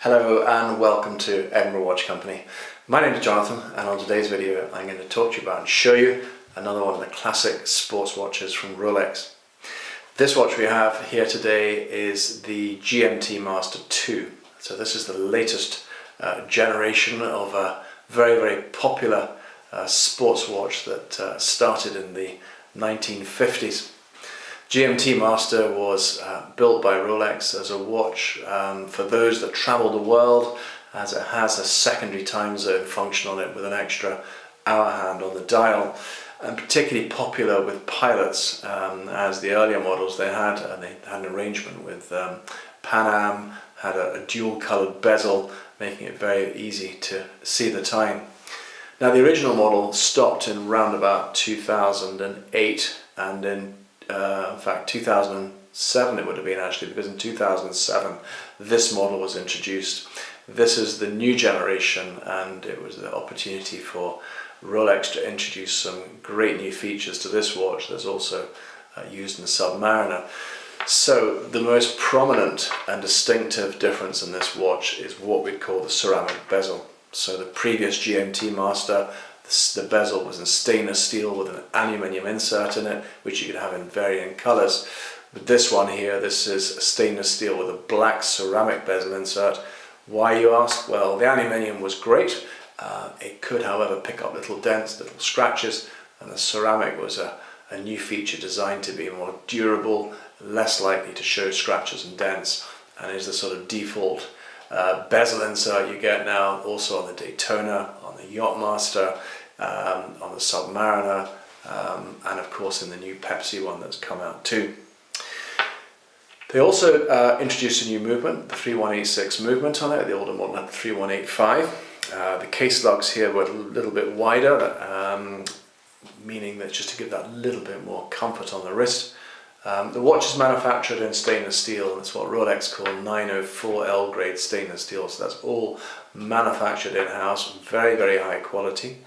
Hello and welcome to Edinburgh Watch Company. My name is Jonathan, and on today's video I'm going to talk to you about and show you another one of the classic sports watches from Rolex. This watch we have here today is the GMT Master II. So this is the latest generation of a very popular sports watch that started in the 1950s. GMT Master was built by Rolex as a watch for those that travel the world, as it has a secondary time zone function on it with an extra hour hand on the dial, and particularly popular with pilots, as the earlier models they had an arrangement with Pan Am, had a dual coloured bezel, making it very easy to see the time. Now the original model stopped in round about 2008, and in fact 2007 it would have been actually, because in 2007 this model was introduced. This is the new generation, and it was the opportunity for Rolex to introduce some great new features to this watch that's also used in the Submariner. So the most prominent and distinctive difference in this watch is what we'd call the ceramic bezel. So the previous GMT Master, the bezel was in stainless steel with an aluminium insert in it, which you could have in varying colours. But this one here, this is stainless steel with a black ceramic bezel insert. Why, you ask? Well, the aluminium was great. It could, however, pick up little dents, little scratches, and the ceramic was a new feature designed to be more durable, less likely to show scratches and dents, and is the sort of default bezel insert you get now also on the Daytona, on the Yachtmaster, on the Submariner, and of course in the new Pepsi one that's come out too. They also introduced a new movement, the 3186 movement on it. The older model had the 3185. The case lugs here were a little bit wider, meaning that just to give that little bit more comfort on the wrist. The watch is manufactured in stainless steel, and it's what Rolex call 904L grade stainless steel, so that's all manufactured in-house, very high quality.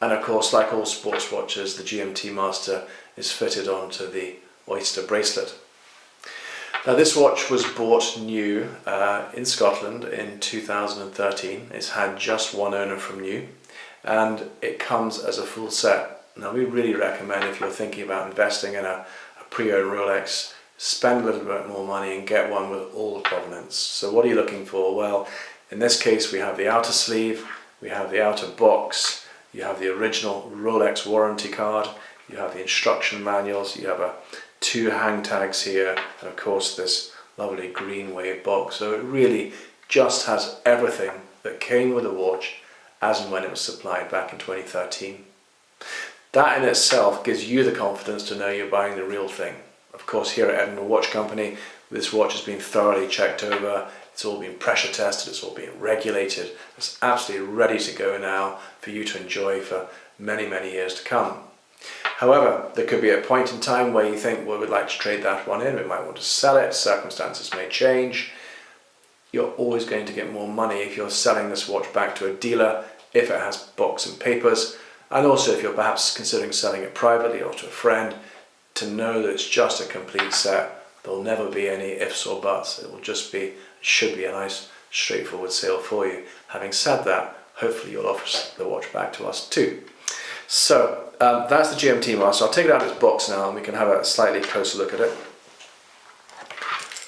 And of course, like all sports watches, the GMT Master is fitted onto the Oyster bracelet. Now this watch was bought new in Scotland in 2013. It's had just one owner from new, and it comes as a full set. Now we really recommend, if you're thinking about investing in a pre-owned Rolex, spend a little bit more money and get one with all the provenance. So what are you looking for? Well, in this case we have the outer sleeve, we have the outer box, you have the original Rolex warranty card, you have the instruction manuals, you have two hang tags here, and of course this lovely green wave box. So it really just has everything that came with the watch as and when it was supplied back in 2013. That in itself gives you the confidence to know you're buying the real thing. Of course, here at Edinburgh Watch Company, this watch has been thoroughly checked over, it's all been pressure tested, it's all been regulated. It's absolutely ready to go now for you to enjoy for many years to come. However, there could be a point in time where you think, well, we'd like to trade that one in, we might want to sell it, circumstances may change. You're always going to get more money if you're selling this watch back to a dealer, if it has box and papers, and also if you're perhaps considering selling it privately or to a friend, to know that it's just a complete set. There'll never be any ifs or buts. It will just be, should be a nice straightforward sale for you. Having said that, hopefully you'll offer the watch back to us too. So that's the GMT Master. I'll take it out of its box now and we can have a slightly closer look at it.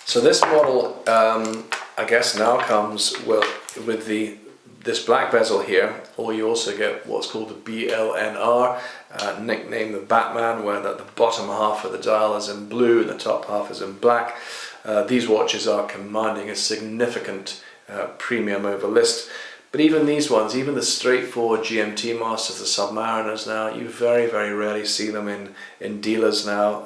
So this model, I guess, now comes with this black bezel here, or you also get what's called the BLNR, nicknamed the Batman, where the bottom half of the dial is in blue and the top half is in black. These watches are commanding a significant premium over list. But even these ones, even the straightforward GMT Masters, the Submariners now, you very rarely see them in dealers now.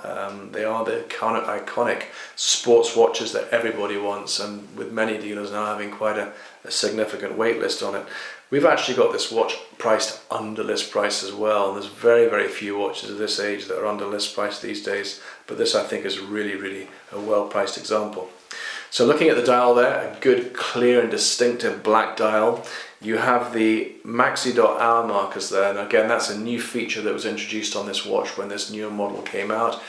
They are the iconic sports watches that everybody wants, and with many dealers now having quite a significant wait list on it. We've actually got this watch priced under list price as well, and there's very few watches of this age that are under list price these days, but this I think is really a well priced example. So looking at the dial there, a good, clear and distinctive black dial. You have the maxi dot hour markers there, and again that's a new feature that was introduced on this watch when this newer model came out.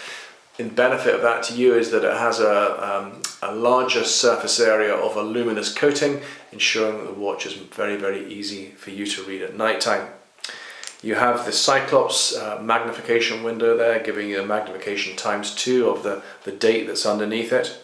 in benefit of that to you is that it has a larger surface area of a luminous coating, ensuring that the watch is very easy for you to read at night time. You have the Cyclops magnification window there, giving you a magnification ×2 of the date that's underneath it.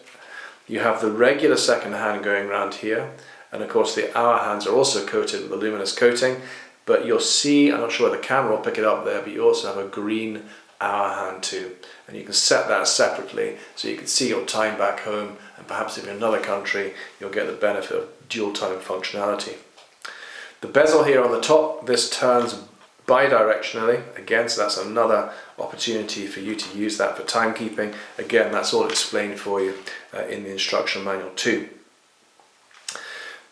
You have the regular second hand going around here, and of course the hour hands are also coated with a luminous coating, but you'll see, I'm not sure whether the camera will pick it up there, but you also have a green hour hand too, and you can set that separately so you can see your time back home, and perhaps if you're in another country you'll get the benefit of dual time functionality. The bezel here on the top, this turns bi-directionally again, so that's another opportunity for you to use that for timekeeping. Again, that's all explained for you in the instruction manual too.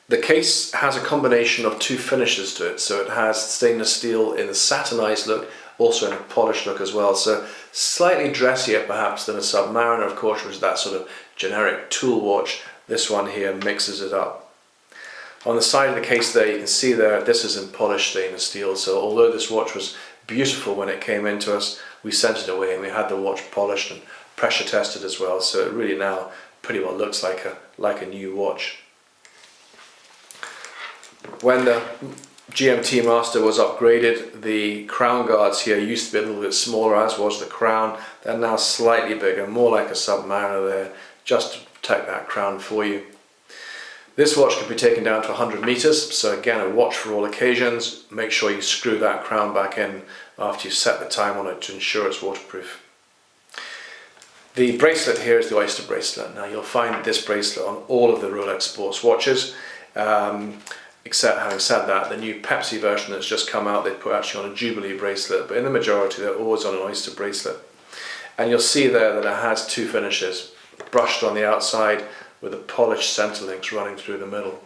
The case has a combination of two finishes to it, so it has stainless steel in a satinized look, also in a polished look as well, so slightly dressier perhaps than a Submariner, of course, which is that sort of generic tool watch. This one here mixes it up. On the side of the case there, you can see there, this is in polished stainless steel, so although this watch was beautiful when it came into us, we sent it away and we had the watch polished and pressure tested as well, so it really now pretty well looks like a new watch. When the GMT Master was upgraded, the crown guards here used to be a little bit smaller, as was the crown. They're now slightly bigger, more like a Submariner there, just to protect that crown for you. This watch can be taken down to 100 meters, so again a watch for all occasions. Make sure you screw that crown back in after you set the time on it to ensure it's waterproof. The bracelet here is the Oyster bracelet. Now you'll find this bracelet on all of the Rolex sports watches. Except, having said that, the new Pepsi version that's just come out, they put actually on a Jubilee bracelet, but in the majority they're always on an Oyster bracelet. And you'll see there that it has two finishes, brushed on the outside with a polished center links running through the middle.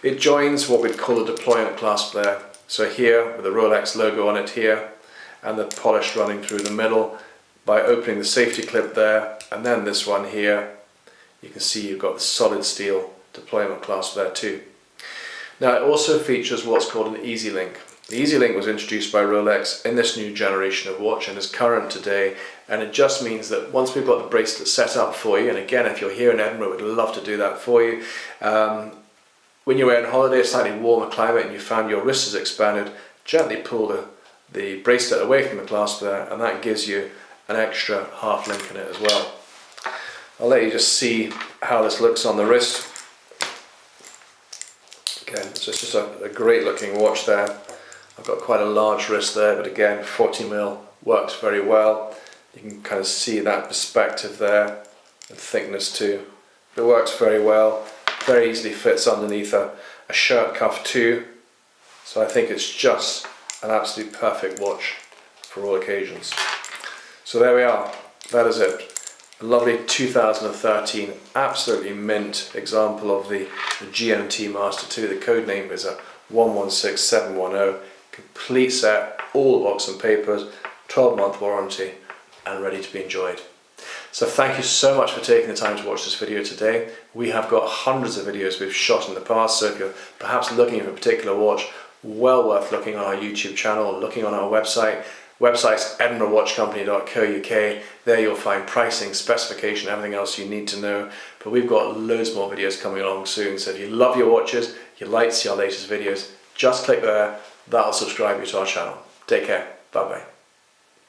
It joins what we'd call a deployment clasp there. So here, with the Rolex logo on it here, and the polish running through the middle, by opening the safety clip there, and then this one here, you can see you've got the solid steel deployment clasp there too. Now it also features what's called an easylink. The easylink was introduced by Rolex in this new generation of watch and is current today, and it just means that once we've got the bracelet set up for you, and again if you're here in Edinburgh we'd love to do that for you, when you're away on holiday, a slightly warmer climate, and you found your wrist is expanded, gently pull the bracelet away from the clasp there, and that gives you an extra half link in it as well. I'll let you just see how this looks on the wrist. Again, it's just a great looking watch there. I've got quite a large wrist there, but again 40mm works very well. You can kind of see that perspective there, and thickness too. It works very well, very easily fits underneath a shirt cuff too, so I think it's just an absolute perfect watch for all occasions. So there we are, that is it. A lovely 2013 absolutely mint example of the GMT Master II. The code name is a 116710. Complete set, all the box and papers, 12-month warranty, and ready to be enjoyed. So thank you so much for taking the time to watch this video today. We have got hundreds of videos we've shot in the past, so if you're perhaps looking for a particular watch, well worth looking on our YouTube channel, looking on our website. Website's edinburghwatchcompany.co.uk. There you'll find pricing, specification, everything else you need to know. But we've got loads more videos coming along soon, so if you love your watches, you'd like to see our latest videos, just click there. That'll subscribe you to our channel. Take care. Bye bye.